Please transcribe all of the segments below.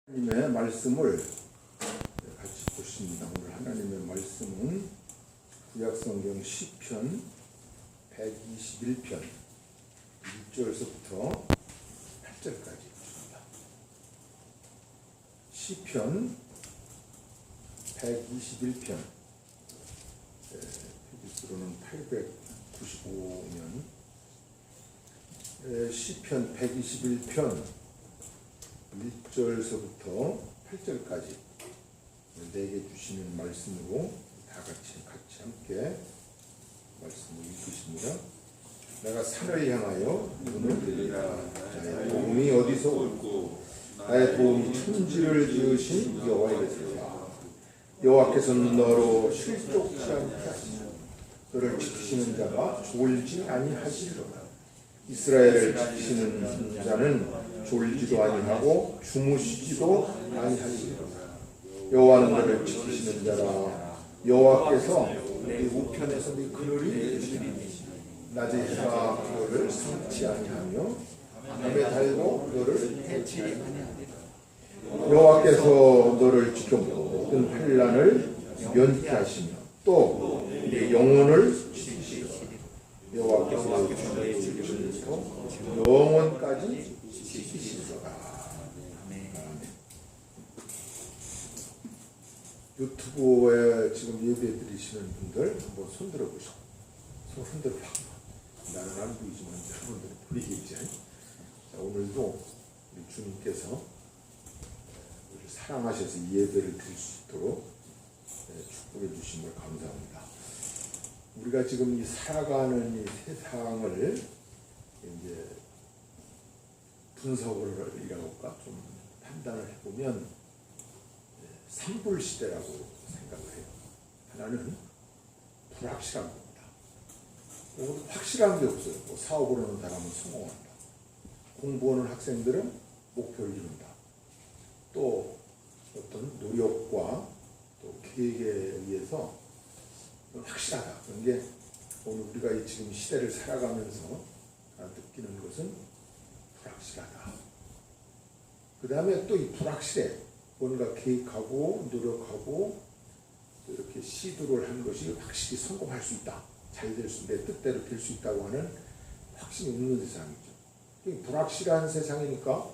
하나님의 말씀을 같이 보십니다. 오늘 하나님의 말씀은 구약성경 시편 121편 1절서부터 8절까지입니다. 시편 121편 페이지수로는 895면 시편 121편 1절서부터 8절까지 내게 주시는 말씀으로 다 같이 함께 말씀을 읽으십니다. 내가 산을 향하여 눈을 들리라. 나의 도움이 어디서 올고 나의 도움이 천지를 지으신 여호와에게서라. 여호와께서는 너로 실족치 않게 하시며 너를 지키시는 자가 졸지 아니하시리로다. 이스라엘을 지키시는 자는 졸지도 아니하고 주무시지도 아니하시리로다. 여호와는 너를 지키시는 자라. 여호와께서 네 우편에서 네 그늘이 되시리니 낮에 해가 너를 삼지 아니하며 밤에 달도 너를 해치 아니하리라. 여호와께서 너를 지켜보고 모든 환난을 면피하시며 또 네 영혼을 지키시리라. 여호와께서 너를 지키시고 영원까지 유튜브에 지금 예배 드리시는 분들 한번 손 들어 보시고 손 흔들어 봐. 나는 안 보이지만 여러분들은 보이겠지. 자, 오늘도 우리 주님께서 우리를 사랑하셔서 이 예배를 드릴 수 있도록 축복해 주신 걸 감사합니다. 우리가 지금 이 살아가는 이 세상을 이제 분석을 이라고까 좀 판단을 해보면 산불 시대라고 생각을 해요. 하나는 불확실한 겁니다. 확실한 게 없어요. 뭐 사업을 하는 사람은 성공한다. 공부하는 학생들은 목표를 이룬다. 또 어떤 노력과 또 계획에 의해서 확실하다. 그런 게 오늘 우리가 지금 시대를 살아가면서 느끼는 것은 불확실하다. 그 다음에 또 이 불확실해. 뭔가 계획하고 노력하고 또 이렇게 시도를 하는 것이 확실히 성공할 수 있다. 잘 될 수, 내 뜻대로 될 수 있다고 하는 확신이 없는 세상이죠. 불확실한 세상이니까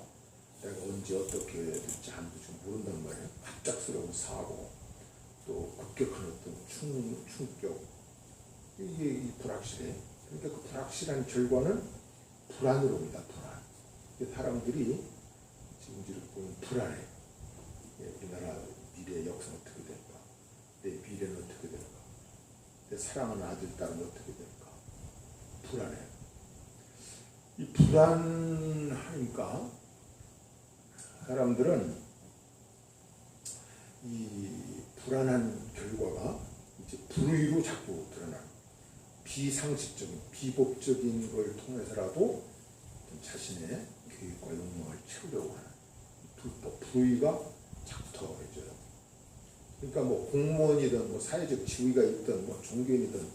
내가 언제 어떻게 될지 아무도 좀 모른단 말이에요. 갑작스러운 사고, 또 급격한 어떤 충격, 이게 이 불확실해. 그러니까 그 불확실한 결과는 불안으로 옵니다. 불안. 사람들이 지금 이렇게 보면 불안해. 우리나라 미래의 역사는 어떻게 될까? 내 미래는 어떻게 될까? 내 사랑하는 아들, 딸은 어떻게 될까? 불안해. 이 불안하니까 사람들은 이 불안한 결과가 이제 불의로 자꾸 드러나는 비상식적인, 비법적인 걸 통해서라도 자신의 계획과 욕망을 채우려고 하는 불법, 불의가 자꾸 더해져요. 그러니까 뭐 공무원이든 뭐 사회적 지위가 있든 뭐 종교인이든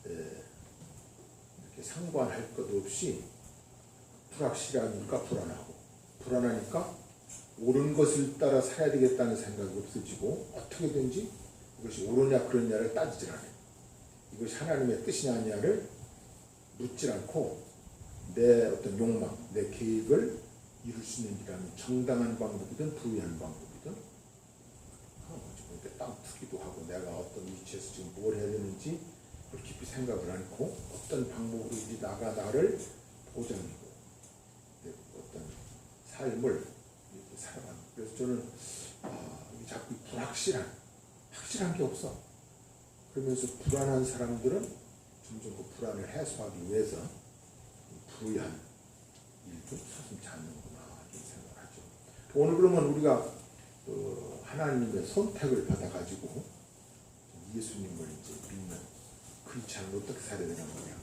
이렇게 상관할 것 없이 불확실하니까 불안하고, 불안하니까 옳은 것을 따라 살아야 되겠다는 생각이 없어지고 어떻게든지 이것이 옳으냐 그러냐를 따지질 않아요. 이것이 하나님의 뜻이냐 아니냐를 묻질 않고 내 어떤 욕망, 내 계획을 이룰 수 있는 일이라면 정당한 방법이든 불의한 방법이든 땅 투기도 하고 내가 어떤 위치에서 지금 뭘 해야 되는지 그걸 깊이 생각을 않고 어떤 방법으로 나를 보장하고 어떤 삶을 살아가는. 그래서 저는 자꾸 확실한 게 없어. 그러면서 불안한 사람들은 점점 그 불안을 해소하기 위해서 불의한 일도 서슴지 않는구나 이런 생각을 하죠. 오늘 그러면 우리가 하나님의 선택을 받아가지고 예수님을 이제 믿는 크리스찬은 어떻게 살아야 되는 거냐?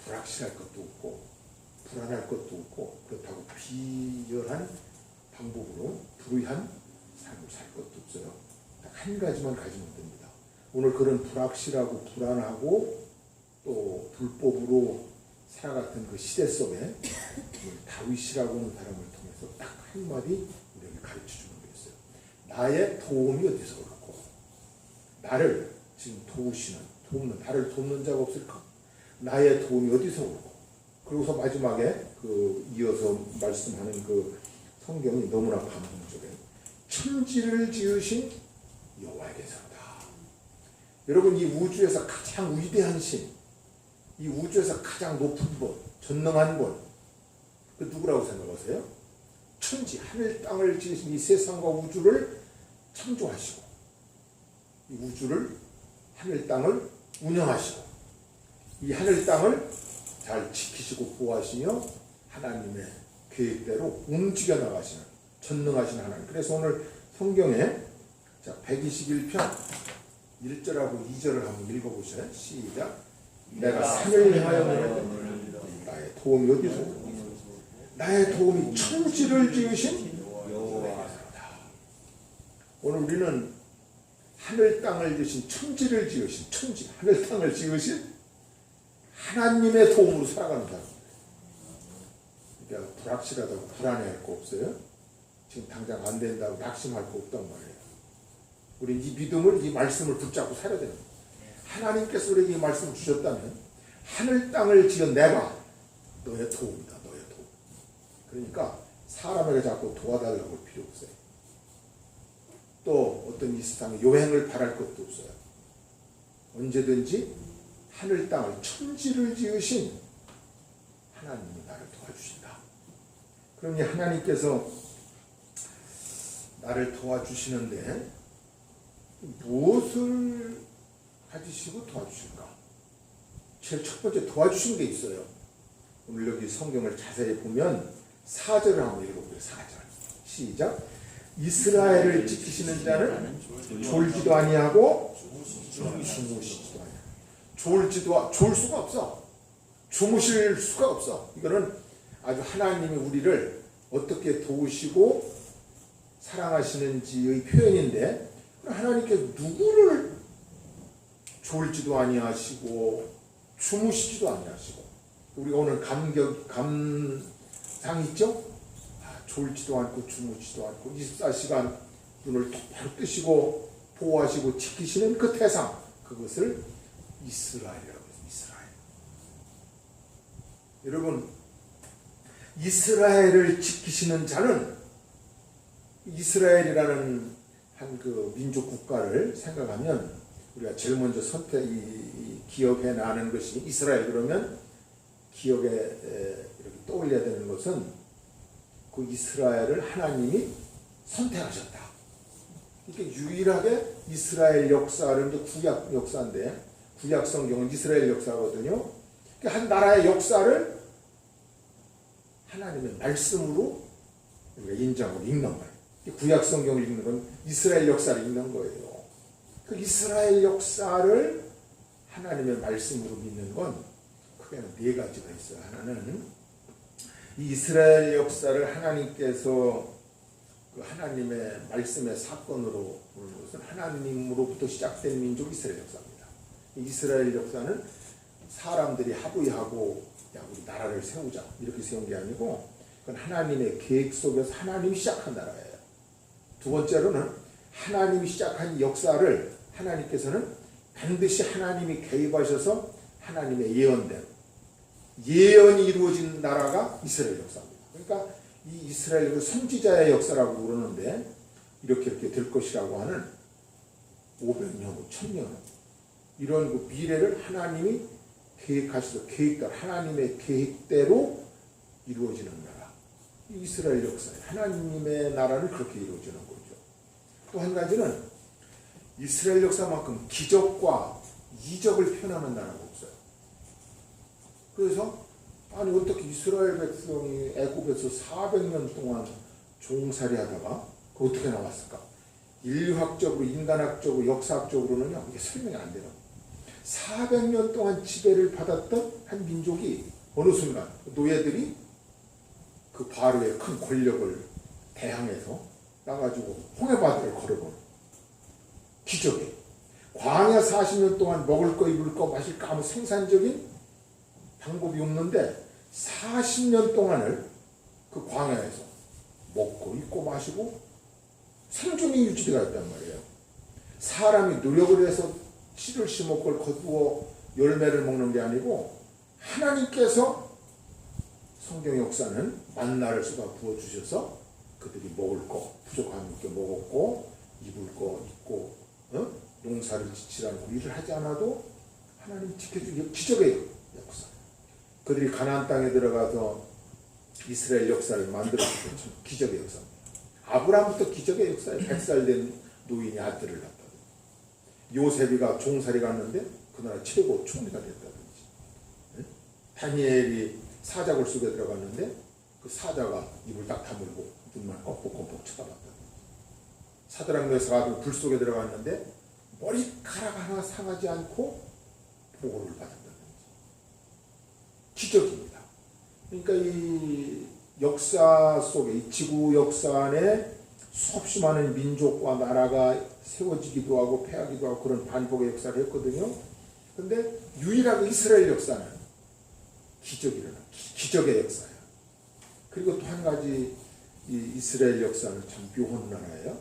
불확실할 것도 없고 불안할 것도 없고 그렇다고 비열한 방법으로 불의한 삶을 살 것도 없어요. 딱 한 가지만 가지면 됩니다. 오늘 그런 불확실하고 불안하고 또 불법으로 살아갔던 그 시대 속에 다윗이라고 하는 사람을 통해서 딱 한마디 우리에게 가르쳐줍니다. 나의 도움이 어디서 올고, 나를 지금 돕는 나를 돕는 자가 없을까? 나의 도움이 어디서 올고. 그리고서 마지막에 이어서 말씀하는 성경이 너무나 감동적이에요. 천지를 지으신 여호와께서다. 여러분, 이 우주에서 가장 위대한 신, 이 우주에서 가장 높은 분, 전능한 분, 그 누구라고 생각하세요? 천지, 하늘 땅을 지으신 이 세상과 우주를 창조하시고, 이 우주를, 하늘 땅을 운영하시고, 이 하늘 땅을 잘 지키시고 보호하시며 하나님의 계획대로 움직여 나가시는 전능하신 하나님. 그래서 오늘 성경에 121편 1절하고 2절을 한번 읽어보셔요. 시작. 내가 산을 향하여 나의 도움이 어디서 오고, 나의 도움이 천지를 지으신 여호와께서다. 오늘 우리는 하늘 땅을 지으신, 천지를 지으신, 천지 하늘 땅을 지으신 하나님의 도움으로 살아가는 사람입니다. 그러니까 불확실하다고 불안해할 거 없어요. 지금 당장 안 된다고 낙심할 거 없단 말이에요. 우리 이 믿음을, 이 말씀을 붙잡고 살아야 됩니다. 하나님께서 우리에게 이 말씀을 주셨다면 하늘 땅을 지은 내가 너의 도움이다. 너의 도움. 그러니까 사람에게 자꾸 도와달라고 할 필요 없어요. 또 어떤 이 세상에 요행을 바랄 것도 없어요. 언제든지 하늘 땅을, 천지를 지으신 하나님이 나를 도와주신다. 그럼 이 하나님께서 나를 도와주시는데 무엇을 가지시고 도와주실까? 제일 첫 번째 도와주신 게 있어요. 오늘 여기 성경을 자세히 보면 4절을 한번 읽어보세요. 4절 시작. 이스라엘을 지키시는 자는 졸지도 아니하고 주무시지도 아니하고. 졸 수가 없어. 주무실 수가 없어. 이거는 아주 하나님이 우리를 어떻게 도우시고 사랑하시는지의 표현인데, 하나님께서 누구를 졸지도 아니하시고 주무시지도 아니하시고. 우리가 오늘 감상 있죠? 졸지도 않고 주무시지도 않고 24시간 눈을 똑바로 뜨시고 보호하시고 지키시는 그 대상, 그것을 이스라엘이라고 해서 이스라엘. 여러분, 이스라엘을 지키시는 자는, 이스라엘이라는 한 민족 국가를 생각하면 우리가 제일 먼저 기억해 나는 것이 이스라엘. 그러면 기억에 이렇게 떠올려야 되는 것은 그 이스라엘을 하나님이 선택하셨다. 이렇게 유일하게 이스라엘 역사를, 이제 구약 역사인데, 구약 성경은 이스라엘 역사거든요. 한 나라의 역사를 하나님의 말씀으로 우리가 인정하고 읽는 거예요. 구약 성경을 읽는 건 이스라엘 역사를 읽는 거예요. 그 이스라엘 역사를 하나님의 말씀으로 믿는 건 크게 네 가지가 있어요. 하나는 이 이스라엘 역사를 하나님께서 그 하나님의 말씀의 사건으로 보는 것은 하나님으로부터 시작된 민족 이스라엘 역사입니다. 이스라엘 역사는 사람들이 합의하고 우리 나라를 세우자 이렇게 세운 게 아니고, 그건 하나님의 계획 속에서 하나님이 시작한 나라예요. 두 번째로는 하나님이 시작한 역사를 하나님께서는 반드시 하나님이 개입하셔서 하나님의 예언이 이루어진 나라가 이스라엘 역사입니다. 그러니까 이 이스라엘은 선지자의 역사라고 그러는데, 이렇게 될 것이라고 하는 500년, 1000년 이런 그 미래를 하나님이 계획하셔서 계획대로, 하나님의 계획대로 이루어지는 나라, 이 이스라엘 역사예요. 하나님의 나라는 그렇게 이루어지는 거죠. 또 한 가지는 이스라엘 역사만큼 기적과 이적을 표현하는 나라가 없어요. 그래서 아니 어떻게 이스라엘 백성이 애굽에서 400년 동안 종살이 하다가 어떻게 나왔을까? 인류학적으로, 인간학적으로, 역사학적으로는요, 이게 설명이 안 되는 거예요. 400년 동안 지배를 받았던 한 민족이 어느 순간 노예들이 그 바로의 큰 권력을 대항해서 나가지고 홍해바다를 걸어보는 기적이, 광야 40년 동안 먹을 거, 입을 거, 마실 거 아무 생산적인 방법이 없는데 40년 동안을 그 광야에서 먹고 입고 마시고 생존이 유지가 있단 말이에요. 사람이 노력을 해서 씨를 심어 그걸 거두어 열매를 먹는 게 아니고 하나님께서 성경 역사는 만나를 쏟아 부어주셔서 그들이 먹을 거 부족함 있게 먹었고 입을 거 입고 농사를 짓지 않고 일을 하지 않아도 하나님 지켜주는 기적의 역사. 그들이 가나안 땅에 들어가서 이스라엘 역사를 만들어주신 기적의 역사입니다. 아브라함부터 기적의 역사에 100살 된 노인이 아들을 낳았다든지 요셉이가 종살이 갔는데 그 나라 최고 총리가 됐다든지 다니엘이 사자굴 속에 들어갔는데 그 사자가 입을 딱 다물고 눈만 껌뻑껌뻑 쳐다봤다든지 사드락 메사가 불 속에 들어갔는데 머리카락 하나 상하지 않고 보호를 받았다든지 기적입니다. 그러니까 이 역사 속에 이 지구 역사 안에 수없이 많은 민족과 나라가 세워지기도 하고 패하기도 하고 그런 반복의 역사를 했거든요. 그런데 유일하게 이스라엘 역사는 기적이 일어나 기적의 역사예요. 그리고 또 한 가지 이 이스라엘 역사는 참 묘한 나라예요.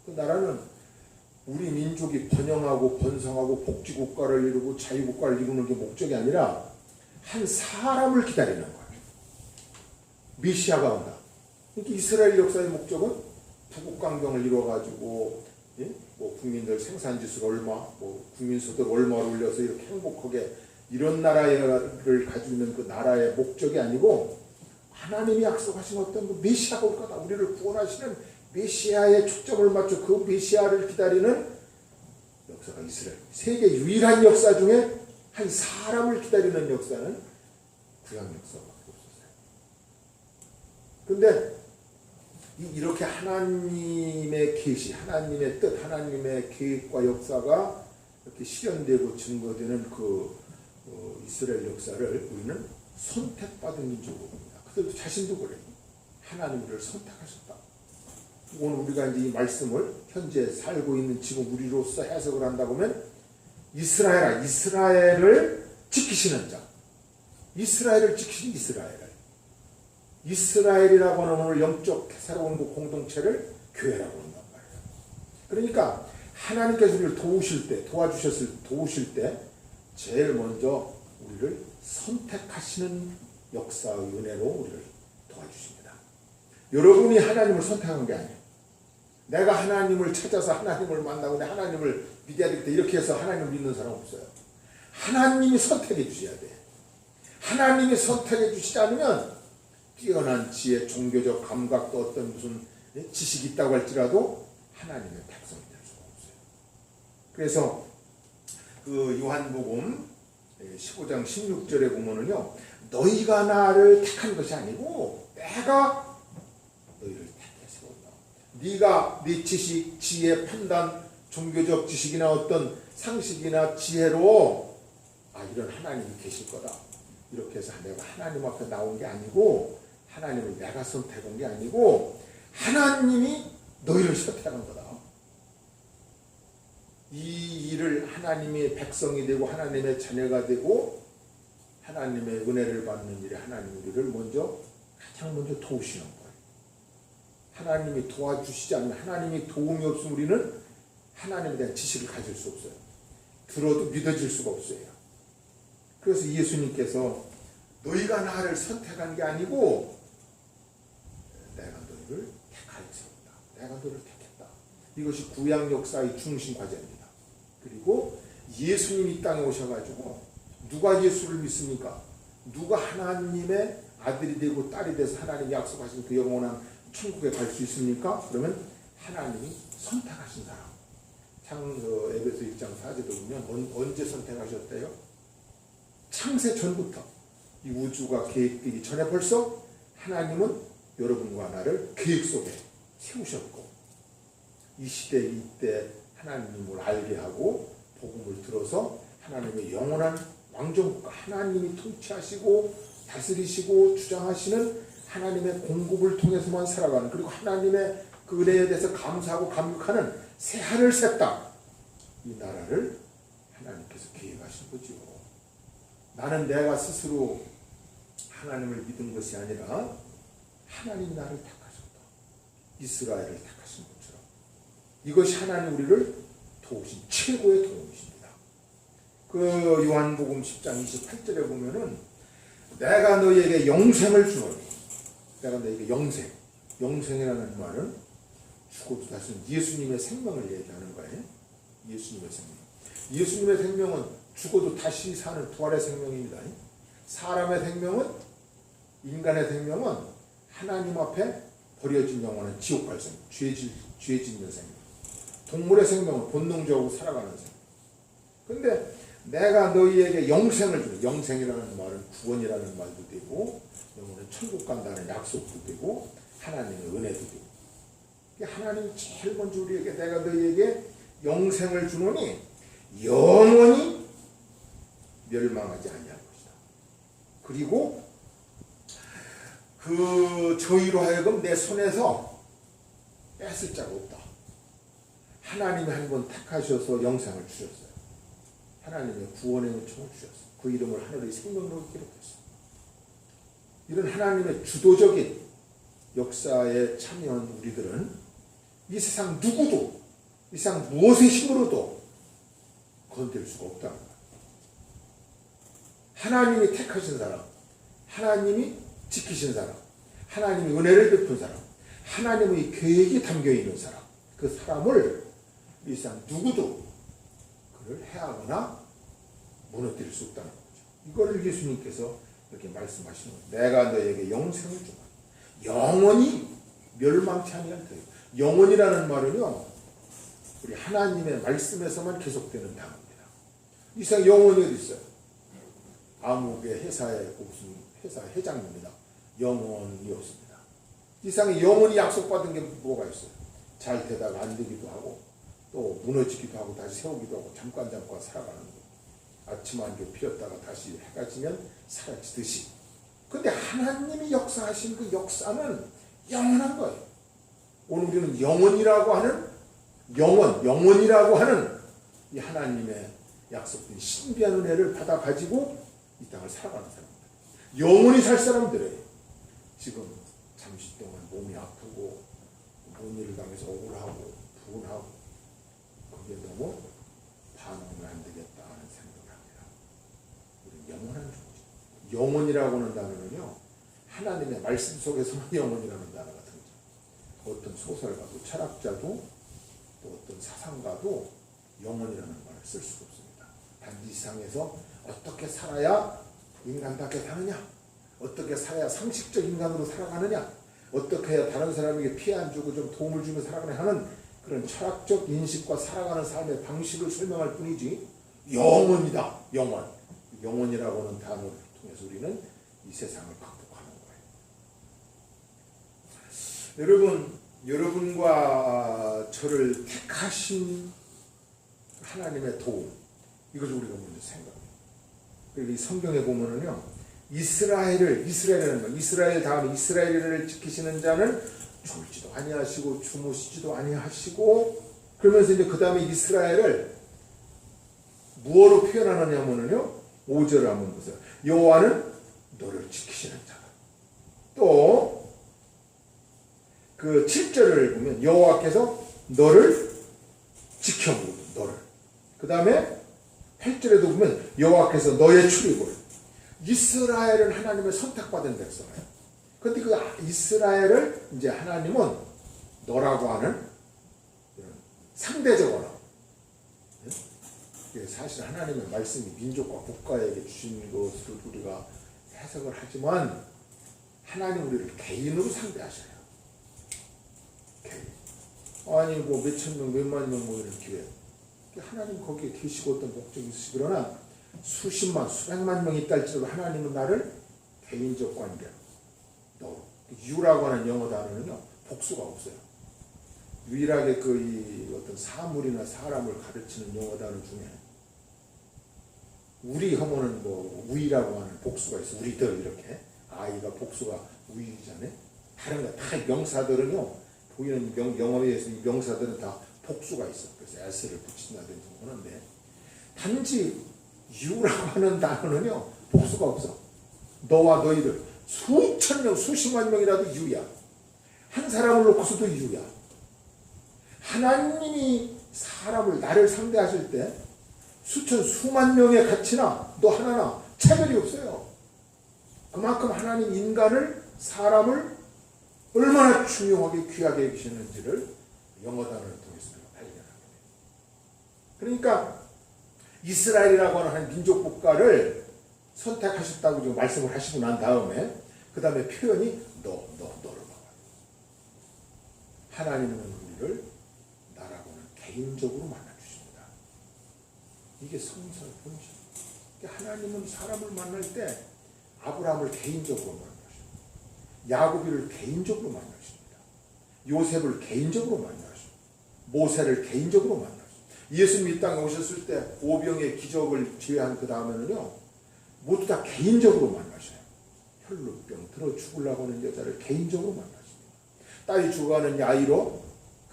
그 나라는 우리 민족이 번영하고 번성하고 복지국가를 이루고 자유국가를 이루는 게 목적이 아니라 한 사람을 기다리는 거예요. 메시아가 온다. 그러니까 이스라엘 역사의 목적은 부국강경을 이루어가지고 뭐 국민들 생산지수를 얼마, 뭐 국민소득 얼마를 올려서 이렇게 행복하게 이런 나라를 가지고 있는 그 나라의 목적이 아니고 하나님이 약속하신 어떤 그 메시아가 올 거다. 우리를 구원하시는 메시아에 초점을 맞춰 그 메시아를 기다리는 역사가 이스라엘. 세계 유일한 역사 중에 한 사람을 기다리는 역사는 구약 역사밖에 없었어요. 그런데 이렇게 하나님의 계시, 하나님의 뜻, 하나님의 계획과 역사가 이렇게 실현되고 증거되는 그 이스라엘 역사를 우리는 선택받은 민족으로 봅니다. 그들도 자신도 그래요. 하나님을 선택하셨다. 오늘 우리가 이제 이 말씀을 현재 살고 있는 지금 우리로서 해석을 한다고 하면 이스라엘을 지키시는 자. 이스라엘을 지키신 이스라엘이라고 하는 오늘 영적 새로운 그 공동체를 교회라고 한단 말이에요. 그러니까 하나님께서 우리를 도우실 때 제일 먼저 우리를 선택하시는 역사의 은혜로 우리를 도와주십니다. 여러분이 하나님을 선택한 게 아니에요. 내가 하나님을 찾아서 하나님을 만나고 내 하나님을 믿어야 되겠다 이렇게 해서 하나님을 믿는 사람 없어요. 하나님이 선택해 주셔야 돼. 하나님이 선택해 주시지 않으면 뛰어난 지혜, 종교적 감각도 어떤 무슨 지식이 있다고 할지라도 하나님의 백성이 될 수가 없어요. 그래서 그 요한복음 15장 16절에 보면은요, 너희가 나를 택한 것이 아니고 내가 너희를 택해 세웠다. 네가 네 지식, 지혜, 판단, 종교적 지식이나 어떤 상식이나 지혜로 이런 하나님이 계실 거다. 이렇게 해서 내가 하나님 앞에 나온 게 아니고 하나님을 내가 선택한 게 아니고 하나님이 너희를 선택한 거다. 이 일을 하나님의 백성이 되고 하나님의 자녀가 되고 하나님의 은혜를 받는 일에 하나님 우리를 가장 먼저 도우시는 거예요. 하나님이 도와주시지 않으면 하나님이 도움이 없으면 우리는 하나님에 대한 지식을 가질 수 없어요. 들어도 믿어질 수가 없어요. 그래서 예수님께서 너희가 나를 선택한 게 아니고 내가 너희를 택하여 세웠다. 내가 너희를 택했다. 이것이 구약 역사의 중심 과제입니다. 그리고 예수님이 이 땅에 오셔가지고 누가 예수를 믿습니까? 누가 하나님의 아들이 되고 딸이 돼서 하나님이 약속하신 그 영원한 천국에 갈 수 있습니까? 그러면 하나님이 선택하신 사람. 에베소 1장 4절에 보면 언제 선택하셨대요? 창세 전부터 이 우주가 계획되기 전에 벌써 하나님은 여러분과 나를 계획 속에 세우셨고 이 시대 이때 하나님을 알게 하고 복음을 들어서 하나님의 영원한 왕정국가 하나님이 통치하시고 다스리시고 주장하시는 하나님의 공급을 통해서만 살아가는 그리고 하나님의 그 은혜에 대해서 감사하고 감격하는 새 하늘 새 땅 이 나라를 하나님께서 계획하신 거죠. 나는 내가 스스로 하나님을 믿은 것이 아니라 하나님이 나를 택하셨다. 이스라엘을 택하신 것처럼 이것이 하나님 우리를 도우신 최고의 도움이십니다. 그 요한복음 10장 28절에 보면은 내가 너희에게 영생을 주노니, 내가 너희에게 영생이라는 말은 죽어도 다시 예수님의 생명을 얘기하는 거예요. 예수님의 생명. 예수님의 생명은 죽어도 다시 사는 부활의 생명입니다. 사람의 생명은, 인간의 생명은 하나님 앞에 버려진 영혼은 지옥 갈 생명, 죄 짓는 생명. 동물의 생명은 본능적으로 살아가는 생명. 근데 내가 너희에게 영생을 주는, 영생이라는 말은 구원이라는 말도 되고, 영혼은 천국 간다는 약속도 되고, 하나님의 은혜도 되고. 하나님이 제일 먼저 우리에게 내가 너희에게 영생을 주노니 영원히 멸망하지 아니할 것이다. 그리고 그 저희로 하여금 내 손에서 뺏을 자가 없다. 하나님이 한 번 택하셔서 영생을 주셨어요. 하나님의 구원의 은총을 주셨어요. 그 이름을 하늘의 생명록에 기록했어요. 이런 하나님의 주도적인 역사에 참여한 우리들은 이 세상 누구도, 이 세상 무엇의 힘으로도 건들 수가 없다는 거예요. 하나님이 택하신 사람, 하나님이 지키신 사람, 하나님이 은혜를 베푼 사람, 하나님의 계획이 담겨있는 사람, 그 사람을 이 세상 누구도 그를 해하거나 무너뜨릴 수 없다는 거죠. 이거를 예수님께서 이렇게 말씀하시는 거예요. 내가 너에게 영생을 주마. 영원히 멸망치 아니할 터이다. 영원이라는 말은요, 우리 하나님의 말씀에서만 계속되는 단어입니다. 이 세상 영원이 어디 있어요? 암흑의 회사의 무슨 회사 회장입니다. 영원이 없습니다. 이 세상에 영원히 약속받은 게 뭐가 있어요? 잘 되다가 안 되기도 하고, 또 무너지기도 하고, 다시 세우기도 하고, 잠깐 살아가는 거. 아침 안개 피었다가 다시 해가 지면 사라지듯이. 근데 하나님이 역사하신 그 역사는 영원한 거예요. 오늘 우리는 영원이라고 하는 이 하나님의 약속된 신비한 은혜를 받아 가지고 이 땅을 살아가는 사람입니다. 영원히 살 사람들이에요. 지금 잠시 동안 몸이 아프고 뭔 일을 당해서 억울하고 분하고 그게 너무 반응을 안 되겠다 하는 생각을 합니다. 우리는 영원한 존재. 영원이라고 하는 단어는요, 하나님의 말씀 속에서만 영원이라는 단어가 등장. 어떤 소설가도 철학자도 또 어떤 사상가도 영원이라는 말을 쓸 수가 없습니다. 단지 이 세상에서 어떻게 살아야 인간답게 사느냐, 어떻게 살아야 상식적 인간으로 살아가느냐, 어떻게 해야 다른 사람에게 피해 안 주고 좀 도움을 주며 살아가느냐 하는 그런 철학적 인식과 살아가는 삶의 방식을 설명할 뿐이지, 영원이다, 영원. 영원이라고 하는 단어를 통해서 우리는 이 세상을 극복하는 거예요. 여러분과 저를 택하신 하나님의 도움, 이것을 우리가 먼저 생각해요. 그리고 이 성경에 보면은요, 이스라엘 다음에 이스라엘을 지키시는 자는 졸지도 아니하시고 주무시지도 아니하시고, 그러면서 이제 그 다음에 이스라엘을 무엇으로 표현하느냐면요, 5절을 한번 보세요. 여호와는 너를 지키시는 자다. 또 그 7절을 보면 여호와께서 너를 지켜보고, 너를. 그 다음에 8절에도 보면 여호와께서 너의 출입을. 이스라엘은 하나님의 선택받은 백성이에요. 그런데 그 이스라엘을 이제 하나님은 너라고 하는 상대적 언어. 사실 하나님의 말씀이 민족과 국가에게 주신 것으로 우리가 해석을 하지만, 하나님 우리를 개인으로 상대하셔요. 개인. 아니 뭐 몇천 명, 몇만 명 뭐 이런 교회. 하나님 거기에 계시고 어떤 목적이 있으시, 그러나 수십만, 수백만 명이 있다 할지라도 하나님은 나를 개인적 관계, 너. 유라고 하는 영어 단어는요, 복수가 없어요. 유일하게 이 어떤 사물이나 사람을 가르치는 영어 단어 중에 우리 하면은 뭐 우리라고 하는 복수가 있어. 우리들 이렇게. 아이가 복수가 우리잖아요. 다른 거 다 명사들은요, 보이는 영어에서 이 명사들은 다 복수가 있어. 그래서 s를 붙인다든지 하는데, 단지 유라고 하는 단어는요, 복수가 없어. 너와 너희들 수천 명, 수십만 명이라도 유야. 한 사람을 놓고서도 이유야. 하나님이 사람을 나를 상대하실 때 수천 수만 명의 가치나 너 하나나 차별이 없어요. 그만큼 하나님 인간을 사람을 얼마나 중요하게 귀하게 여기시는지를 영어단어를 통해서 발견하게 돼요. 그러니까 이스라엘이라고 하는 민족 국가를 선택하셨다고 지금 말씀을 하시고 난 다음에 그 다음에 표현이 너를 봐봐요. 하나님은 우리를 나라고는 개인적으로 만나주십니다. 이게 성서의 본질. 하나님은 사람을 만날 때 아브라함을 개인적으로 만나십니다. 야곱이를 개인적으로 만나십니다. 요셉을 개인적으로 만나십니다. 모세를 개인적으로 만나십니다. 예수님이 이 땅에 오셨을 때 오병의 기적을 제외한 그 다음에는요 모두 다 개인적으로 만나셔요. 혈루병 들어 죽으려고 하는 여자를 개인적으로 만나십니다. 딸이 죽어가는 야이로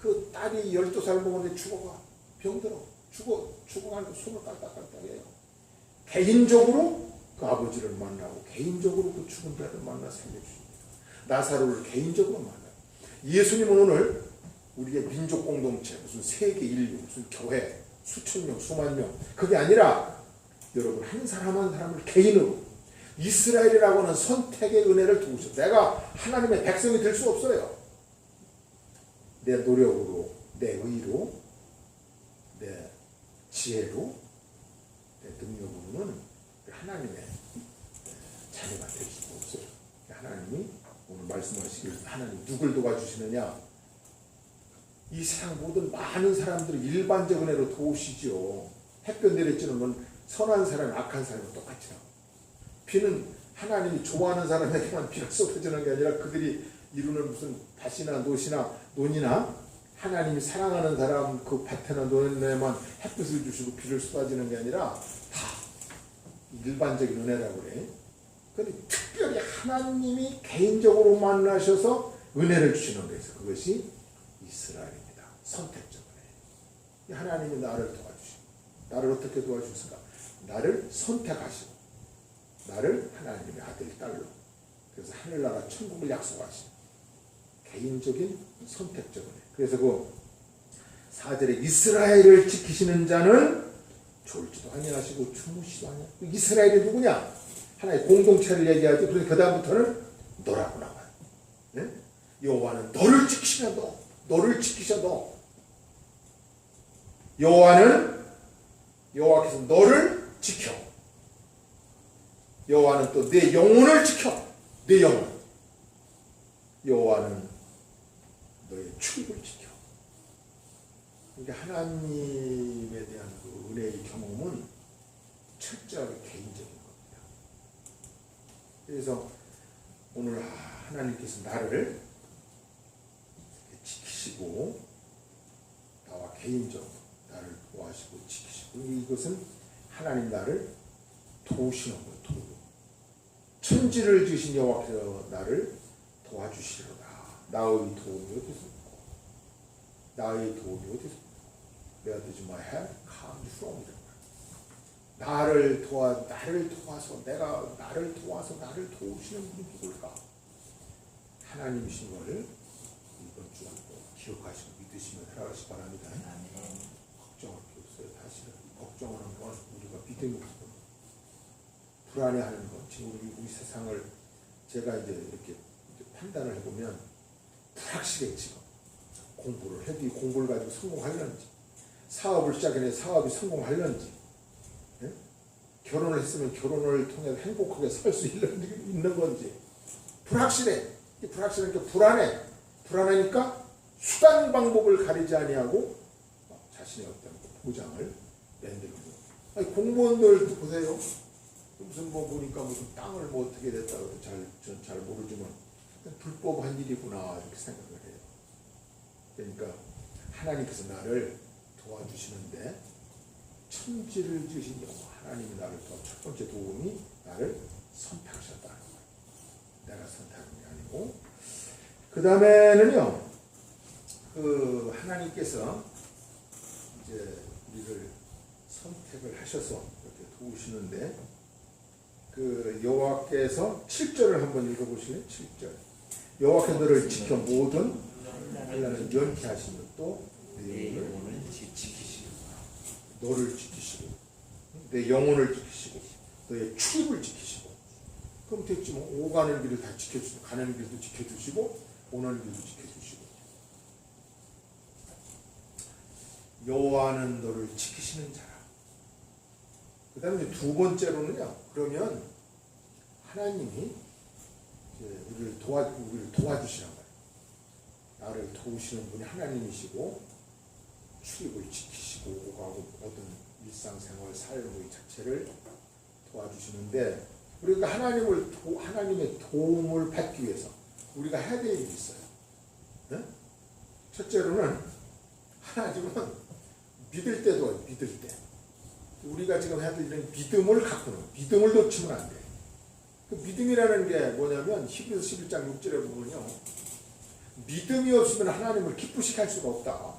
그 딸이 12살 먹었는데 죽어가 병들어 죽어가는 손을 깔딱깔딱해요. 개인적으로 그 아버지를 만나고 개인적으로 그 죽은 자를 만나 살려주십니다. 나사로를 개인적으로 만나요. 예수님은 오늘 우리의 민족 공동체, 무슨 세계 인류, 무슨 교회, 수천 명, 수만 명 그게 아니라 여러분 한 사람 한 사람을 개인으로 이스라엘이라고 하는 선택의 은혜를 두고 내가 하나님의 백성이 될 수 없어요. 내 노력으로, 내 의로, 내 지혜로, 내 능력으로는 하나님의 자녀가 될 수가 없어요. 하나님이 오늘 말씀하시길 하나님 누굴 도와주시느냐? 이 세상 모든 많은 사람들을 일반적 은혜로 도우시죠. 햇볕 내리쬐는 건 선한 사람, 악한 사람은 똑같이 나와요. 비는 하나님이 좋아하는 사람에게만 비가 쏟아지는 게 아니라 그들이 이루는 무슨 밭이나 논이나 하나님이 사랑하는 사람 그 밭이나 논에만 햇빛을 주시고 비를 쏟아지는 게 아니라 다 일반적인 은혜라고 그래. 그런데 특별히 하나님이 개인적으로 만나셔서 은혜를 주시는 거예요. 그것이 이스라엘입니다. 선택적 은혜. 하나님이 나를 도와주시고 나를 어떻게 도와주실까? 나를 선택하시고 나를 하나님의 아들, 딸로 그래서 하늘나라 천국을 약속하신 개인적인 선택적 은혜. 그래서 그 4절에 이스라엘을 지키시는 자는 졸지도 아니하시고 주무시도 아니하시고 이스라엘이 누구냐? 하나의 공동체를 얘기하죠. 그래서 그 다음부터는 너라고 나와요. 네? 여호와는 너를 지키시며 너를 지키셔 너. 여호와께서 너를 지켜. 여호와는 또 내 영혼을 지켜. 내 영혼. 여호와는 너의 출입을 지켜. 그러니까 하나님에 대한 그 은혜의 경험은 철저하게 개인적인 겁니다. 그래서 오늘 하나님께서 나를 지키시고 나와 개인적으로 나를 도와주시고 지키시고 이것은 하나님 나를 도우시는 거예요. 천지를 지으신 여호와께서 나를 도와주시리로다. 나의 도움이 어디서 있고 나의 도움이 어디서 있고 Where does my help come from? 나를 도와서 내가 나를 도와서 나를 도우시는 분이 누굴까? 하나님이신 것을 이번 주 기억하시고 믿으시며 살아가시기 바랍니다. 걱정할 게 없어요. 사실은 걱정하는 건 우리가 믿음이 없어요. 불안해하는 것, 지금 우리 세상을 제가 이제 이렇게 판단을 해보면 불확실해. 지금 공부를 해도 이 공부를 가지고 성공하려는지, 사업을 시작해서 사업이 성공하려는지, 예? 결혼을 했으면 결혼을 통해서 행복하게 살 수 있는 건지 불확실해. 이 불확실한 게 불안하니까 수단 방법을 가리지 아니하고 자신의 어떤 보장을 만들고. 아니 공무원들도 보세요. 무슨 보니까 무슨 땅을 어떻게 됐다고 전 잘 모르지만 불법한 일이구나 이렇게 생각을 해요. 그러니까 하나님께서 나를 도와주시는데 천지를 지으신 여호와 하나님이 나를 첫 번째 도움이 나를 선택하셨다는 거예요. 내가 선택한 게 아니고 그 다음에는요 그 하나님께서 이제 우리를 선택을 하셔서 이렇게 도우시는데 그 여호와께서 7절을 한번 읽어보시면 7절 여호와께서 너를 지켜 모든 환난을 면케 하시며 또 내 영혼을 지키시고 너를 지키시고 내 영혼을 지키시고 너의 출입을 지키시고 그럼 됐지 뭐. 오가는 길을 다 지켜주시고 가는 길도 지켜주시고 오는 길도 지켜주시고 여호와는 너를 지키시는 자라. 그 다음에 두 번째로는요, 그러면 하나님이 우리를 도와주시란 말이에요. 나를 도우시는 분이 하나님이시고 출입을 지키시고 오가고 모든 일상생활 삶의 자체를 도와주시는데 우리가 하나님의 도움을 받기 위해서 우리가 해야 될 일이 있어요. 네? 첫째로는 하나님은 믿을 때 도와요. 믿을 때. 우리가 지금 해야 될 일은 믿음을 갖고는 믿음을 놓치면 안 돼. 그 믿음이라는 게 뭐냐면 히브리서 11장 6절에 보면요. 믿음이 없으면 하나님을 기쁘시게 할 수가 없다.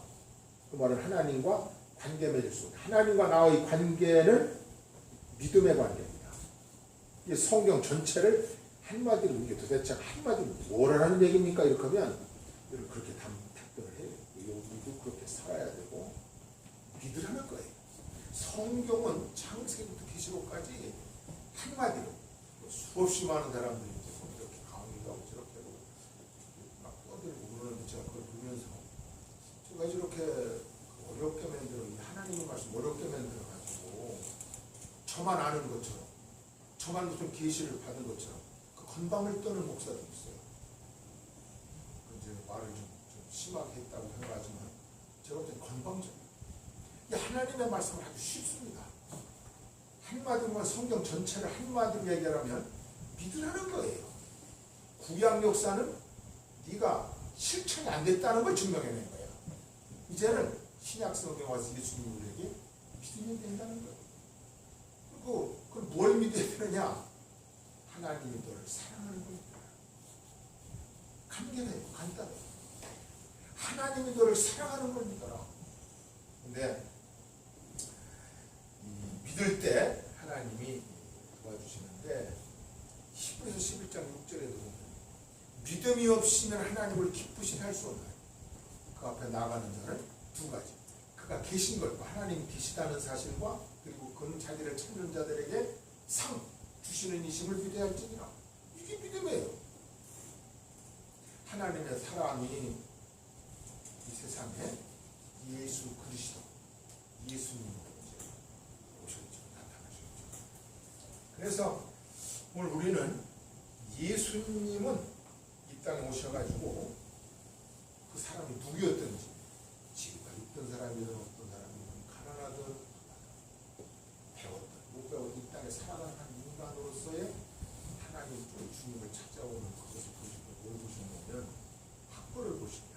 그 말은 하나님과 관계 맺을 수 없다. 하나님과 나의 관계는 믿음의 관계입니다. 이 성경 전체를 한마디로 이게 도대체 한마디로 뭐라는 얘기입니까? 이렇게 하면 그렇게 답변을 해요. 우리도 그렇게 살아야 되고 믿으라는 거예요. 성경은 창세기부터 계시록까지 한마디로 수없이 많은 사람들이 이렇게 강의하고 저렇게 하고 막 떠들고 그러는데 제가 그걸 보면서 제가 이렇게 어렵게 만들어 하나님의 말씀 어렵게 만들어 가지고 저만 아는 것처럼 저만 무슨 계시를 받은 것처럼 그 건방을 떠는 목사도 있어요. 이제 말을 좀 심하게 했다고 생각하지만 제가 볼 때 건방져요. 하나님의 말씀은 아주 쉽습니다. 한마디로 성경 전체를 한마디로 얘기하면 믿으라는 거예요. 구약 역사는 네가 실천이 안 됐다는 걸 증명해낸 거야. 이제는 신약 성경에 와서 예수님에게 믿으면 된다는 거예요. 그리고 그걸 뭘 믿어야 되느냐? 하나님이 너를 사랑하는 겁니다. 간결해요. 간단해요. 하나님이 너를 사랑하는 걸 믿어라. 근데 믿을 때 하나님이 도와주시는데 히브리서 11장 6절에도 보면 믿음이 없이는 하나님을 기쁘시게 할 수 없나요? 그 앞에 나가는 자는 두 가지. 그가 계신 것과 하나님이 계시다는 사실과 그리고 그는 자기를 찾는 자들에게 상 주시는 이심을 믿어야 할지니라. 이게 믿음이에요. 하나님의 사랑이 이 세상에 예수 그리스도 예수님으로 오셨죠. 나타나셨죠. 그래서 오늘 우리는 예수님은 이 땅에 오셔가지고 그 사람이 누구였든지 지금까지 있던 사람이든 어떤 사람이든 가난하든 배웠든 못 배웠든 이 땅에 살아가는 한 인간으로서의 하나님 주님을 찾아오는 그것을 보시고 뭘 보시냐면 학벌을 보십니다.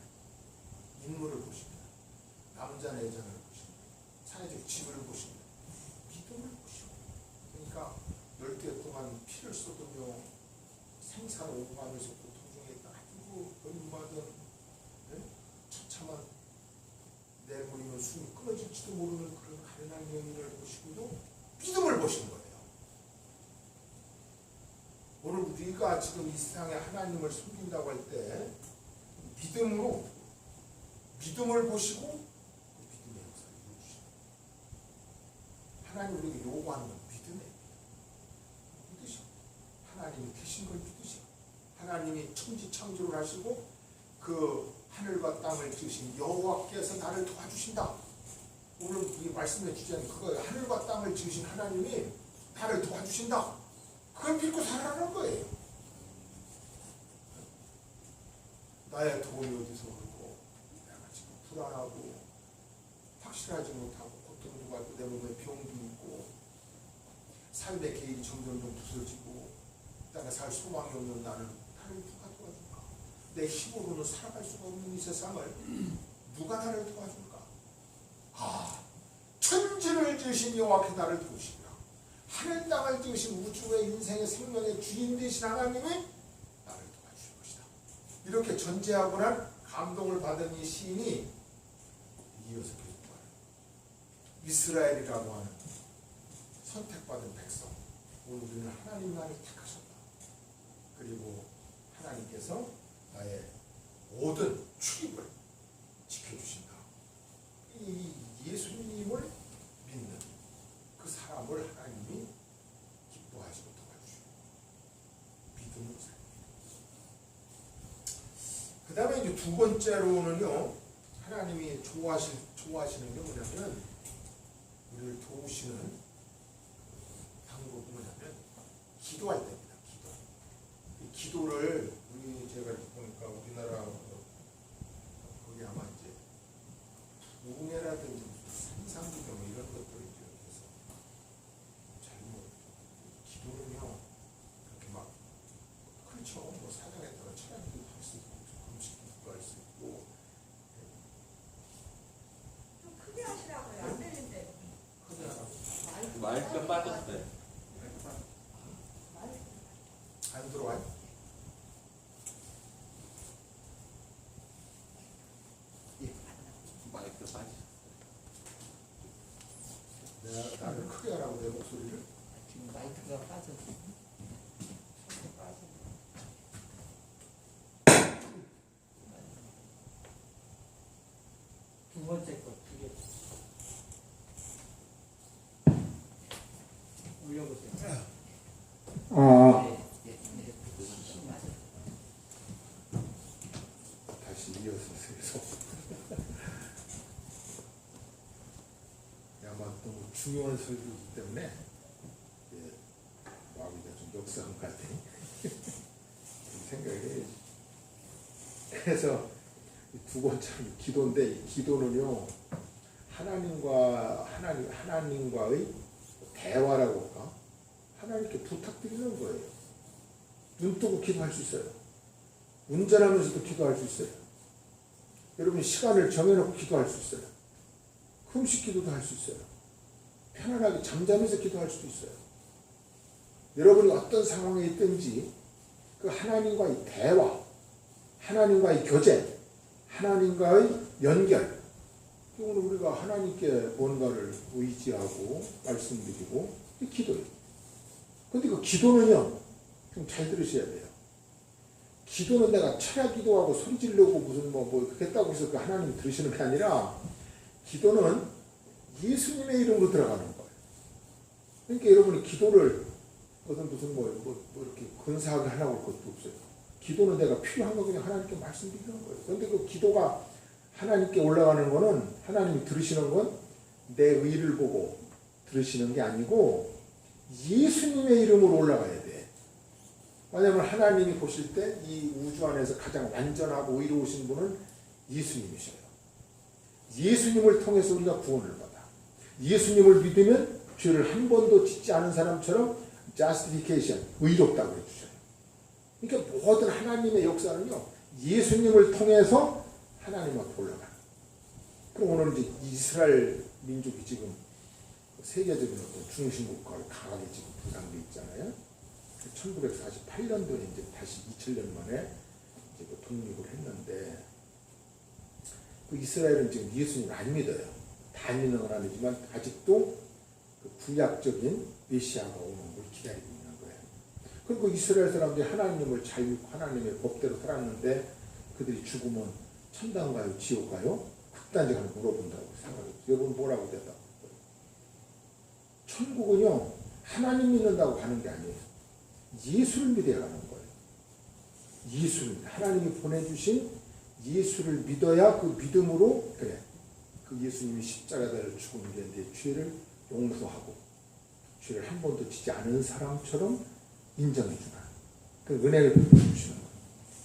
인물을 보십니다. 남자 내전을 보십니다. 사회적 지위를 보십니다. 믿음을 보시고 그러니까 10개 동안 피를 쏟으며 생사를 오가면서 고통 중에 아주 연받은 처참한 내버리면 숨이 끊어질지도 모르는 그런 가련한 여인을 보시고도 믿음을 보신 거예요. 오늘 우리가 지금 이 세상에 하나님을 섬긴다고 할 때 믿음을 보시고 믿음의 역사를 이루어주시는 하나님 우리에게 요구하는 건 믿음이에요. 믿으시고 하나님이 계신 걸 믿으시고 하나님이 천지 창조를 하시고 그 하늘과 땅을 지으신 여호와께서 나를 도와주신다. 오늘 우리 말씀해 주자는 그거예요. 하늘과 땅을 지으신 하나님이 나를 도와주신다. 그걸 믿고 살아가는 거예요. 나의 도움이 어디서 오고 내가 지금 불안하고 확실하지 못하고 고통도 받고 내 몸에 병도 있고 삶의 계획이 점점 부서지고 땅에 살 소망이 없는 나는 나를 누가 도와줄까? 내 힘으로는 살아갈 수가 없는 이 세상을 누가 나를 도와줄까? 천지를 지으신 여호와께 나를 도우시리라. 하늘 땅을 지으신 우주의 인생의 생명의 주인 되신 하나님이 나를 도와주실 것이다. 이렇게 전제하고 난 감동을 받은 이 시인이 이어서 계속 말해요. 이스라엘이라고 하는 선택받은 백성, 오늘 우리는 하나님 나를 택하셨다. 그리고 하나님께서 나의 모든 출입을 지켜주신다. 이 예수님을 믿는 그 사람을 하나님이 기뻐하시고 도와주시고 믿음으로 살게. 그 다음에 이제 두 번째로는요, 하나님이 좋아하시는 게 뭐냐면, 우리를 도우시는 방법이 뭐냐면 기도할 때입니다. 이 기도를 제가 보니까 우리나라 거기 아마 이제 붕해라든지 산상기도 뭐 이런 것들을 이렇게 해서 잘못 기도는요 그렇게 막 그렇죠. 뭐 사장에 따라 차량도 할 수 있고 음식도 할 수 있고 좀 크게 하시라고요. 안 되는데. 크게 하라고 마이크가 빠졌어요. 안 들어와요? 마이크가 빠졌어요. 내가 나를 크게 하라고 내 목소리를? 지금 마이크가 빠졌어. 두 번째 거 두 개. 올려보세요. 네, 네, 네. 맞아요. 다시 이어서 해서 아마 또 중요한 설교이기 때문에 마음이 좀 역사한 것 같아. 생각을 해야지. 그래서 두 번째는 기도인데, 기도는요 하나님과의 대화라고 할까? 하나님께 부탁드리는 거예요. 눈 뜨고 기도할 수 있어요. 운전하면서도 기도할 수 있어요. 여러분 시간을 정해놓고 기도할 수 있어요. 금식 기도도 할 수 있어요. 편안하게 잠자면서 기도할 수도 있어요. 여러분이 어떤 상황에 있든지 그 하나님과의 대화, 하나님과의 교제, 하나님과의 연결, 오늘 우리가 하나님께 뭔가를 의지하고 말씀드리고 기도해요. 근데 그 기도는요, 좀 잘 들으셔야 돼요. 기도는 내가 철야 기도하고 소리 지르고 무슨 뭐 그랬다고 해서 그 하나님 들으시는 게 아니라, 기도는 예수님의 이름으로 들어가는 거예요. 그러니까 여러분이 기도를 무슨 이렇게 근사하게 하려고 할 것도 없어요. 기도는 내가 필요한 거 그냥 하나님께 말씀드리는 거예요. 그런데 그 기도가 하나님께 올라가는 거는, 하나님이 들으시는 건 내 의를 보고 들으시는 게 아니고 예수님의 이름으로 올라가야 돼. 왜냐하면 하나님이 보실 때 이 우주 안에서 가장 완전하고 의로우신 분은 예수님이셔요. 예수님을 통해서 우리가 구원을 받아. 예수님을 믿으면 죄를 한 번도 짓지 않은 사람처럼 justification, 의롭다고 해주셔요. 그러니까 모든 하나님의 역사는요, 예수님을 통해서 하나님 앞에 올라가는. 그럼 오늘 이제 이스라엘 민족이 지금 세계적인 어떤 중심국가로 강하게 지금 부상돼 있잖아요. 1948년도에 이제 다시 2000년 만에 이제 독립을 했는데, 그 이스라엘은 지금 예수님을 안 믿어요. 다 믿는 건 아니지만 아직도 그 구약적인 메시아가 오는 걸 기다리고 있는 거예요. 그리고 이스라엘 사람들이 하나님을 잘 믿고 하나님의 법대로 살았는데, 그들이 죽으면 천당 가요, 지옥 가요? 극단적으로 물어본다고 생각해요. 여러분 뭐라고 대답해요? 천국은요, 하나님 믿는다고 가는 게 아니에요. 예수를 믿어야 가는 거예요. 예수를, 하나님이 보내주신 예수를 믿어야 그 믿음으로, 그래, 그 예수님이 십자가를 죽은 게 내 죄를 용서하고 죄를 한 번도 지지 않은 사람처럼 인정해 주나. 그 은혜를 베풀어 주시는 거예요.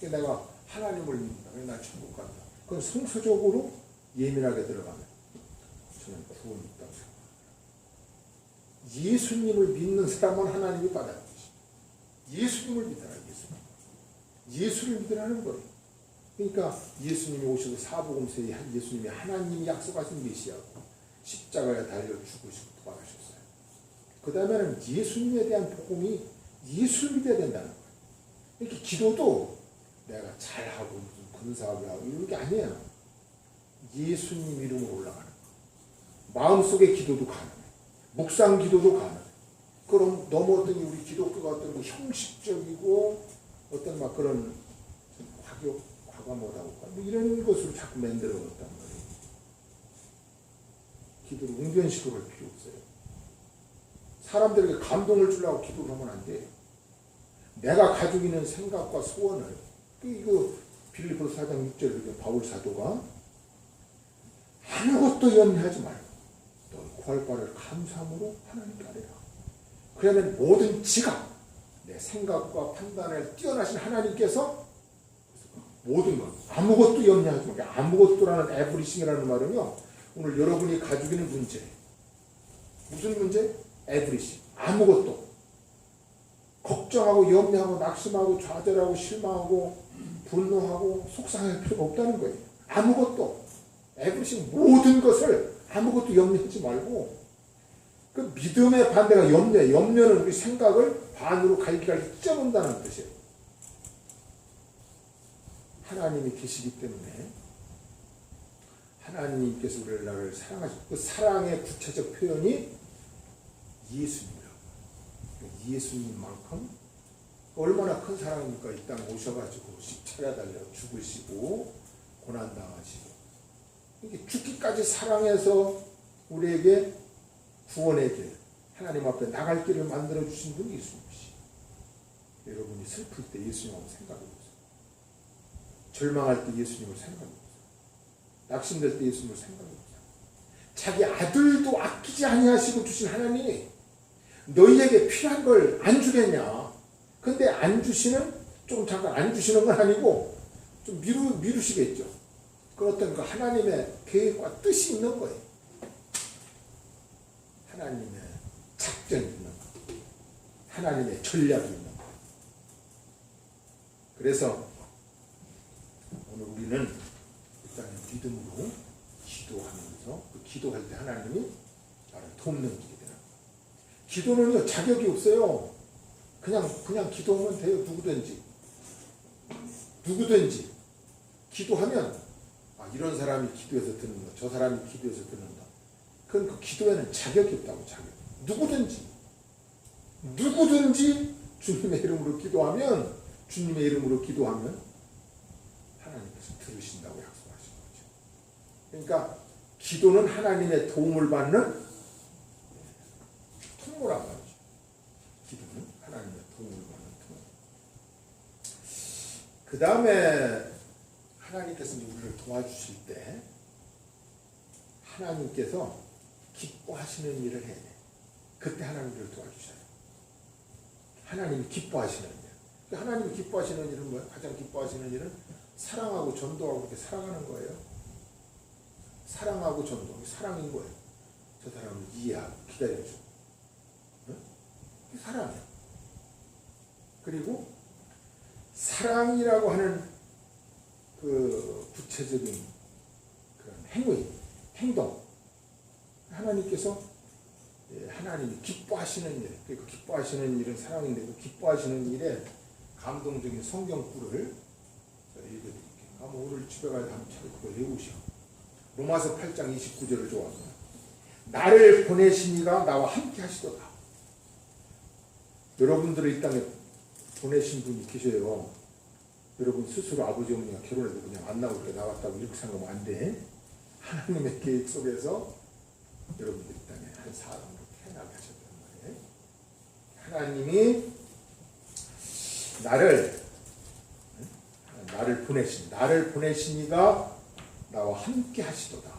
그러니까 내가 하나님을 믿는다. 나 천국 간다. 그건 성서적으로 예민하게 들어가면 저는 구원이 있다고 생각합니다. 예수님을 믿는 사람은 하나님이 받아주시. 예수님을 믿어라. 예수를 믿으라는 거예요. 그러니까 예수님이 오셔서 사복음서에 예수님이 하나님이 약속하신 메시아고 십자가에 달려 죽으시고 부활하셨어요. 그 다음에는 예수님에 대한 복음이 예수를 믿어야 된다는 거예요. 이렇게 기도도 내가 잘하고 무슨 근사하게 하고 이런 게 아니에요. 예수님 이름으로 올라가는 거예요. 마음속의 기도도 가능해. 묵상 기도도 가능해. 그럼 너무 어떤 우리 기독교가 어떤 형식적이고 어떤 막 그런 과격 과가 못하고 뭐 이런 것으로 자꾸 만들어 왔단 말이에요. 기도를 웅변식으로 할 필요 없어요. 사람들에게 감동을 주려고 기도를 하면 안 돼요. 내가 가지고 있는 생각과 소원을 이거 빌립보서 4장 6절에 바울 사도가 아무것도 염려하지 말고 너 구할 바를 감사함으로 하나님께 아뢰라. 그러면 모든 지각 내 생각과 판단을 뛰어나신 하나님께서 모든 것 아무것도 염려하지 말고 아무것도라는 에브리싱이라는 말은요 오늘 여러분이 가지고 있는 문제 무슨 문제? 에브리싱 아무것도 걱정하고 염려하고 낙심하고 좌절하고 실망하고 분노하고 속상할 필요가 없다는 거예요. 아무것도 에브리싱 모든 것을 아무것도 염려하지 말고 그 믿음의 반대가 염려 염려는 우리 생각을 반으로 갈기갈기 찢어놓는다는 뜻이에요. 하나님이 계시기 때문에 하나님께서 우리를 나를 사랑하시고 그 사랑의 구체적 표현이 예수님이라고. 예수님만큼 얼마나 큰 사랑입니까? 이 땅에 오셔가지고 십자가에 달려 죽으시고 고난당하시고 이게 죽기까지 사랑해서 우리에게 구원의 길 하나님 앞에 나갈 길을 만들어 주신 분이 예수님이시. 여러분이 슬플 때 예수님하고 생각해보세요. 절망할 때 예수님을 생각해보세요. 낙심될 때 예수님을 생각해보세요. 자기 아들도 아끼지 아니하시고 주신 하나님이 너희에게 필요한 걸 안 주겠냐. 근데 안 주시는 좀 잠깐 안 주시는 건 아니고 좀 미루시겠죠. 그렇던 그 하나님의 계획과 뜻이 있는 거예요. 하나님의 작전이 있는 거. 하나님의 전략이 있는 거. 그래서 오늘 우리는 일단 믿음으로 기도하면서 그 기도할 때 하나님이 나를 돕는 길이 되는 거예요. 기도는요 자격이 없어요. 그냥 기도하면 돼요. 누구든지 기도하면 이런 사람이 기도해서 듣는다. 저 사람이 기도해서 듣는다. 그건 그 기도에는 자격이 없다고. 자격. 누구든지 주님의 이름으로 기도하면 하나님께서 들으신다고 약속하신 거죠. 그러니까 기도는 하나님의 도움을 받는 통로란 말이죠. 기도는 하나님의 도움을 받는 통로. 그 다음에 하나님께서 우리를 도와주실 때 하나님께서 기뻐하시는 일을 해야 돼. 그때 하나님을 도와주셔요. 하나님이 기뻐하시는 일. 하나님이 기뻐하시는 일은 뭐예요? 가장 기뻐하시는 일은 사랑하고 전도하고 그렇게 살아가는 거예요. 사랑하고 전도. 사랑인 거예요. 저 사람을 이해하고 기다려주고. 응? 사랑이에요. 그리고 사랑이라고 하는 그 구체적인 그런 행동. 하나님께서 하나님이 기뻐하시는 일, 그 기뻐하시는 일은 사랑인데 그 기뻐하시는 일에 감동적인 성경구를 읽어드릴게요. 오늘 집에 가서 한번 그걸 외우시오. 로마서 8장 29절을 좋아합니다. 나를 보내신 이가 나와 함께 하시도다. 여러분들을 이 땅에 보내신 분이 계셔요. 여러분 스스로 아버지 어머니가 결혼해도 그냥 안 나올 때 나왔다고 이렇게 생각하면 안 돼. 하나님의 계획 속에서 여러분들 이 땅에 한 사람으로 태어나게 하셨단 말이에요. 하나님이 나를 보내신 이가 나와 함께 하시도다.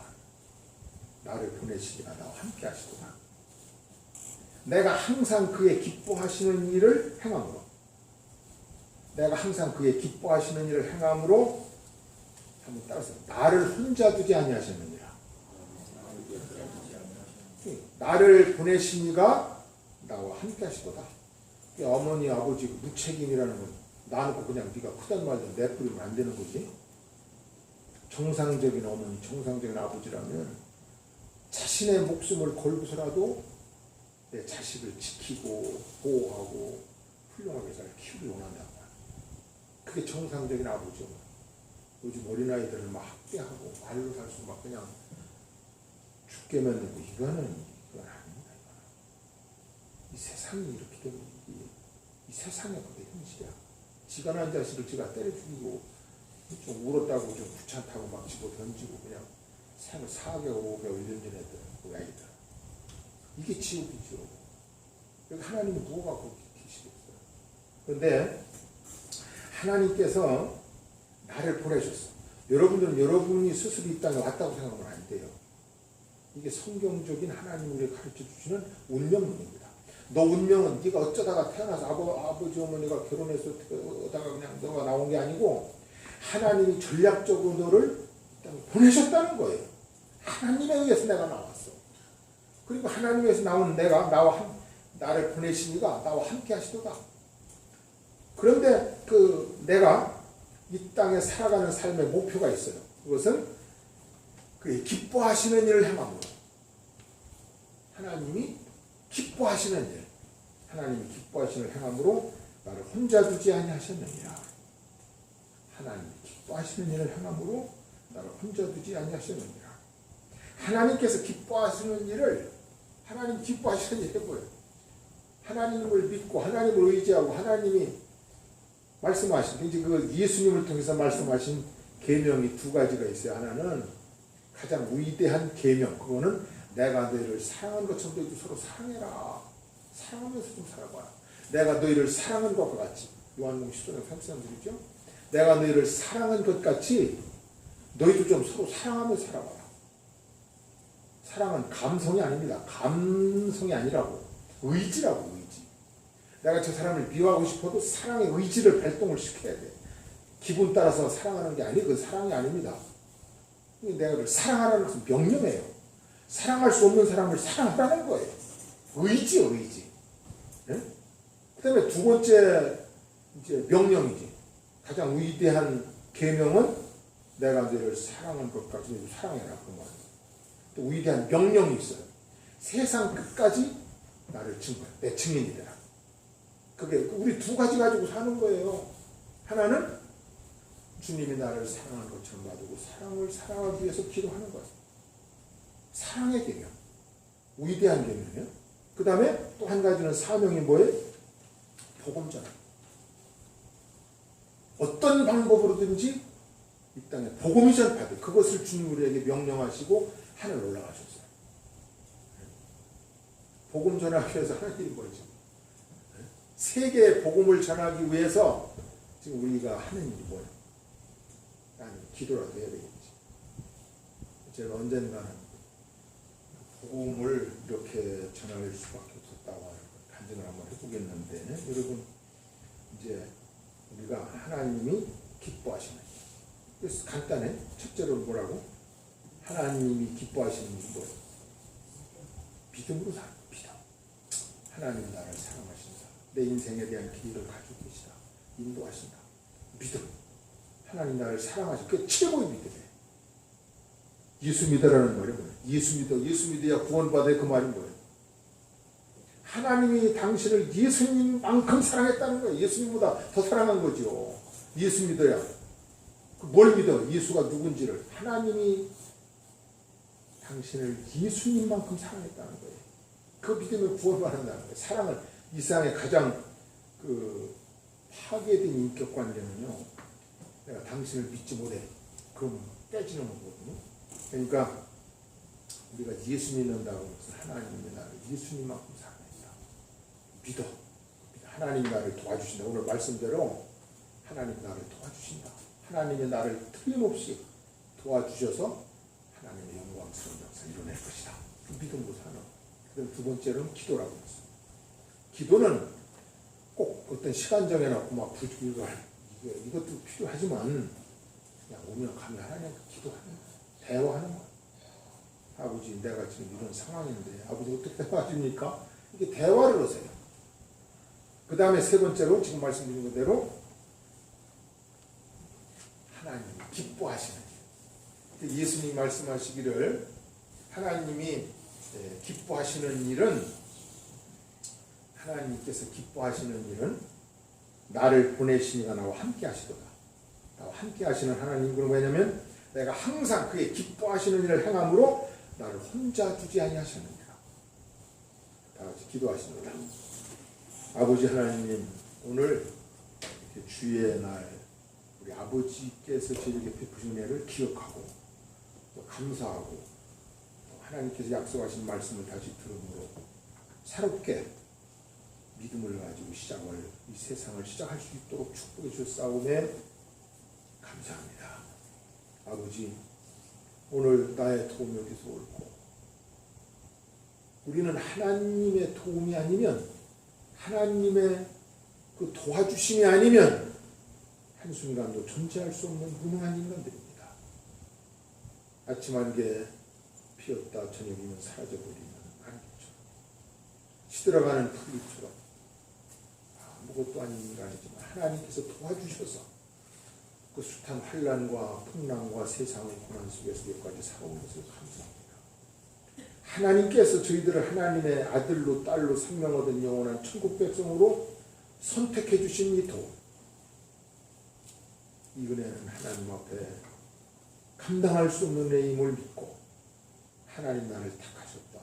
나를 보내신 이가 나와 함께 하시도다. 내가 항상 그의 기뻐하시는 일을 행함으로 한번 따라서 나를 혼자 두지 아니하셨느니라. 나를 보내신 이가 나와 함께 하시도다. 어머니 아버지 무책임이라는 건 나놓고 그냥 네가 크단 말든 내버리면 안 되는 거지. 정상적인 어머니 정상적인 아버지라면 자신의 목숨을 걸고서라도 내 자식을 지키고 보호하고 훌륭하게 잘 키우기 원한다고. 그게 정상적인 아버지요. 요즘 어린아이들을 막 학대하고 말로 살수 막 그냥 죽게 만들고 이건 아닙니다. 이 세상이 이렇게 되면 이 세상에 그게 현실이야. 지가 난 자식을 지가 때려 죽이고 좀 울었다고 좀 귀찮다고 막 집어 던지고 그냥 생을 4개월, 5개월, 1년 전에 그 아이들. 이게 지옥이죠. 그러니까 하나님이 뭐가 그렇게 계시겠어요. 그런데 하나님께서 나를 보내셨어. 여러분들은 여러분이 스스로 이 땅에 왔다고 생각하면 안 돼요. 이게 성경적인 하나님이 우리에게 가르쳐 주시는 운명론입니다. 너 운명은 네가 어쩌다가 태어나서 아버지 어머니가 결혼해서 어다가 그냥 너가 나온 게 아니고 하나님이 전략적으로 너를 이 땅에 보내셨다는 거예요. 하나님에 의해서 내가 나왔어. 그리고 하나님에 의해서 나온 내가 나를 보내신 이가 나와 함께 하시도다. 그런데 내가 이 땅에 살아가는 삶의 목표가 있어요. 그것은 그의 기뻐하시는 일을 행함으로. 하나님이 기뻐하시는 일. 하나님이 기뻐하시는 일을 행함으로 나를 혼자 두지 아니하셨느니라. 하나님이 기뻐하시는 일을 행함으로 나를 혼자 두지 아니하셨느니라. 하나님께서 기뻐하시는 일을 하나님 기뻐하시는 일 해보여요. 하나님을 믿고 하나님을 의지하고 하나님이 말씀하신 이제 그 예수님을 통해서 말씀하신 계명이 두 가지가 있어요. 하나는 가장 위대한 계명, 그거는 내가 너희를 사랑하는 것처럼 너희도 서로 사랑해라. 사랑하면서 좀 살아봐라. 내가 너희를 사랑한 것과 같이 요한복음 10장 33절이죠. 내가 너희를 사랑한 것 같이 너희도 좀 서로 사랑하면서 살아봐라. 사랑은 감성이 아닙니다. 감성이 아니라고. 의지라고, 의지. 내가 저 사람을 미워하고 싶어도 사랑의 의지를 발동을 시켜야 돼. 기분 따라서 사랑하는 게 아니고 그건 사랑이 아닙니다. 내가 그걸 사랑하라는 것은 명령이에요. 사랑할 수 없는 사람을 사랑하라는 거예요. 의지요, 의지. 네? 그 다음에 두 번째 이제 명령이지. 가장 위대한 계명은 내가 너를 사랑한 것까지 사랑해라. 그 말. 또 위대한 명령이 있어요. 세상 끝까지 나를 증거해. 내 증인이 되라. 그게 우리 두 가지 가지고 사는 거예요. 하나는 주님이 나를 사랑하는 것처럼 놔두고 사랑을 사랑하기 위해서 기도하는 거예요. 사랑의 계명. 위대한 계명이에요. 그 다음에 또 한 가지는 사명이 뭐예요? 복음 전환. 어떤 방법으로든지 이 땅에 복음이 전파돼. 그것을 주님 우리에게 명령하시고 하늘 올라가셨어요. 복음 전하기 위해서 하는 일이 뭐죠? 세계에 복음을 전하기 위해서 지금 우리가 하는 일이 뭐예요? 나는 기도라도 해야 되겠지. 제가 언젠가는 복음을 이렇게 전할 수밖에 없었다고 하는 간증을 한번 해보겠는데, 여러분 이제 우리가 하나님이 기뻐하시는 일. 그래서 간단해. 첫째로 뭐라고? 하나님이 기뻐하시는 일이 뭐예요? 믿음으로 사는 믿음. 하나님 나를 사랑하신다. 내 인생에 대한 기회를 가지고 계시다. 인도하신다. 믿음. 하나님 나를 사랑하신다. 그게 최고의 믿음이에요. 예수 믿으라는 말이 뭐예요? 예수 믿어야 구원받아야 그 말이 뭐예요? 하나님이 당신을 예수님만큼 사랑했다는 거예요. 예수님보다 더 사랑한 거죠. 예수 믿어야. 뭘 믿어? 예수가 누군지를. 하나님이 당신을 예수님만큼 사랑했다는 거예요. 그 믿음을 구원받는다는 거예요. 사랑을, 이 세상에 가장 파괴된 인격관계는요, 내가 당신을 믿지 못해. 그럼 깨지는 거거든요. 그러니까 우리가 예수 믿는다고 해서 하나님이 나를 예수님만큼 사랑했다. 믿어. 하나님이 나를 도와주신다. 오늘 말씀대로 하나님이 나를 도와주신다. 하나님이 나를 틀림없이 도와주셔서 하나님의 영광스러운 역사를 이뤄낼 것이다. 그 믿음으로 사는. 그다음 두 번째로는 기도라고 했어요. 기도는 꼭 어떤 시간 정해놓고 막 부지런할 이것도 필요하지만 그냥 오면 가면 하나님께 기도하는 거예요. 대화하는 거예요. 아버지, 내가 지금 이런 상황인데 아버지 어떻게 도와줍니까? 이게 대화를 하세요. 그 다음에 세 번째로 지금 말씀드린 대로 하나님이 기뻐하시는 일. 예수님이 말씀하시기를 하나님이 기뻐하시는 일은, 하나님께서 기뻐하시는 일은 나를 보내시니가 나와 함께 하시도다. 나와 함께 하시는 하나님. 그럼 왜냐면 내가 항상 그의 기뻐하시는 일을 행함으로 나를 혼자 두지 아니하셨느니라. 다 같이 기도하십니다. 아버지 하나님, 오늘 주의 날 우리 아버지께서 저에게 베푸신 은혜를 기억하고 또 감사하고 또 하나님께서 약속하신 말씀을 다시 들음으로 새롭게 믿음을 가지고 이 세상을 시작할 수 있도록 축복해 주셨사오매 감사합니다. 아버지, 오늘 나의 도움이 어디서 올고 우리는 하나님의 도움이 아니면 하나님의 그 도와주심이 아니면 한순간도 존재할 수 없는 무능한 인간들입니다. 아침 안개 피었다 저녁이면 사라져버리는 안개처럼 시들어가는 풀잎처럼 아무것도 아닌 인간이지만 하나님께서 도와주셔서 그 숱한 환난과 풍랑과 세상의 고난 속에서 여기까지 살아온 것을 감사합니다. 하나님께서 저희들을 하나님의 아들로 딸로 생명 얻은 영원한 천국 백성으로 선택해 주신 이 도움, 이 은혜는 하나님 앞에 감당할 수 없는 은혜임을 믿고 하나님 나를 택하셨다,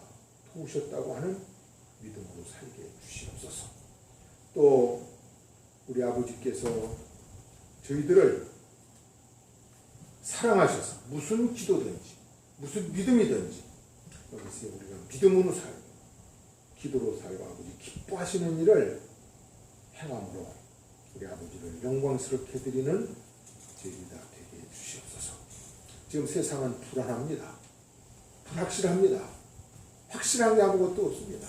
도우셨다고 하는 믿음으로 살게 해주시옵소서. 또 우리 아버지께서 저희들을 사랑하셔서 무슨 기도든지 무슨 믿음이든지 여기서 우리가 믿음으로 살고 기도로 살고 아버지 기뻐하시는 일을 행함으로 우리 아버지를 영광스럽게 드리는 저희가 되게 해주시옵소서. 지금 세상은 불안합니다. 불확실합니다. 확실한 게 아무것도 없습니다.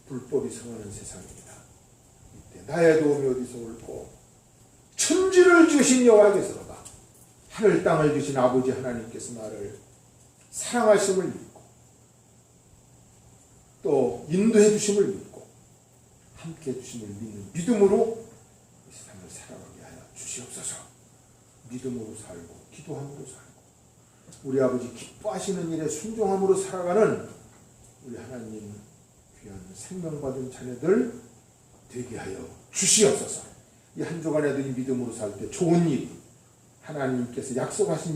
불법이 성하는 세상입니다. 이때 나의 도움이 어디서 올고 천지를 주신 여호와께서로다 하늘 땅을 주신 아버지 하나님께서 나를 사랑하심을 믿고 또 인도해 주심을 믿고 함께 해 주심을 믿는 믿음으로 이 세상을 살아가게 하여 주시옵소서. 믿음으로 살고 기도함으로 살고 우리 아버지 기뻐하시는 일에 순종함으로 살아가는 우리 하나님 귀한 생명받은 자녀들 되게 하여 주시옵소서. 이 한 주간에도 이 믿음으로 살 때 좋은 일 하나님께서 약속하신